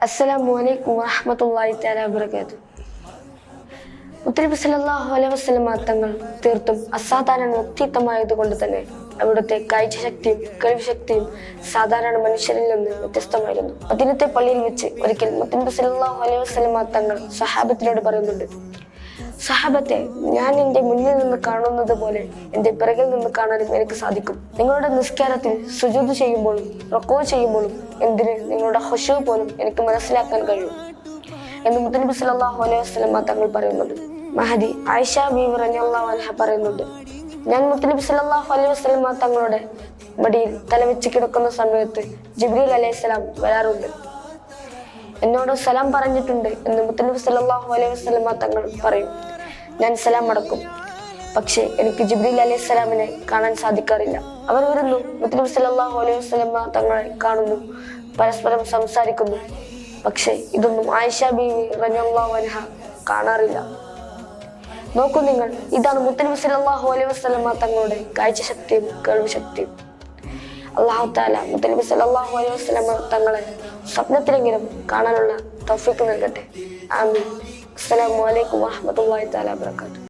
അസ്സലാമു വറഹ്മത്തുള്ളാഹി തആല വബറകാതുഹു. മുത്തനബി സല്ലല്ലാഹു അലൈഹി വസല്ലം തങ്ങൾ തീർത്തും അസാധാരണ വ്യക്തിത്വമായതുകൊണ്ട് തന്നെ അവിടുത്തെ കാഴ്ചശക്തിയും കേൾവിശക്തിയും സാധാരണ മനുഷ്യരിൽ നിന്ന് വ്യത്യസ്തമായിരുന്നു. മദീനത്തെ പള്ളിയിൽ വെച്ച് ഒരിക്കൽ മുത്തനബി സല്ലല്ലാഹു അലൈഹി വസല്ലം തങ്ങൾ സഹാബത്തിനോട് പറയുന്നുണ്ട്, സഹാബത്തെ, ഞാൻ എന്റെ മുന്നിൽ നിന്ന് കാണുന്നത് പോലെ എന്റെ പിറകിൽ നിന്ന് കാണാനും എനിക്ക് സാധിക്കും. നിങ്ങളുടെ നിസ്കാരത്തിൽ സുജൂദ് ചെയ്യുമ്പോഴും റുക്കൂ ചെയ്യുമ്പോഴും എന്തിന് നിങ്ങളുടെ ഖുശൂ പോലും എനിക്ക് മനസ്സിലാക്കാൻ കഴിയും എന്ന് മുത്തനബി സല്ലല്ലാഹു അലൈഹി വസല്ലം തങ്ങൾ പറയുന്നുണ്ട്. മഹദി ആയിഷ ബീവി റളിയല്ലാഹു അൻഹ പറയുന്നുണ്ട്, ഞാൻ മുത്തനബി സല്ലല്ലാഹു അലൈഹി വസല്ലം തങ്ങളുടെ മടിയിൽ തലവെച്ച് കിടക്കുന്ന സമയത്ത് ജിബ്രീൽ അലൈഹിസ്സലാം വരാറുണ്ട്. എന്നോട് സലാം പറഞ്ഞിട്ടുണ്ട് എന്ന് മുത്തനബി സല്ലല്ലാഹു അലൈഹി വസല്ലം തങ്ങൾ പറയും. ഞാൻ സലാം അടക്കും, പക്ഷേ എനിക്ക് ജിബ്രീൽ അലൈഹിസ്സലാമിനെ കാണാൻ സാധിക്കാറില്ല. അവർ വരുന്നു, മുത്തനബി സല്ലല്ലാഹു അലൈഹി വസല്ലം തങ്ങളെ കാണുന്നു, പരസ്പരം സംസാരിക്കുന്നു. പക്ഷേ ഇതൊന്നും ആയിഷ ബീവി റളിയല്ലാഹു അൻഹ കാണാറില്ല. നോക്കൂ നിങ്ങൾ, ഇതാണ് മുത്തനബി സല്ലല്ലാഹു അലൈഹി വസല്ലം തങ്ങളുടെ കാഴ്ചശക്തിയും കേൾവിശക്തിയും. അല്ലാഹു തആല മുത്തനബി സല്ലല്ലാഹു അലൈഹി വസല്ലം തങ്ങളെ സ്വപ്നത്തിലെങ്കിലും കാണാനുള്ള തൗഫീഖ് നൽകട്ടെ. ആമീൻ. അസ്സലാമു അലൈക്കും വറഹ്മത്തുള്ളാഹി തആല വബറകാതുഹു.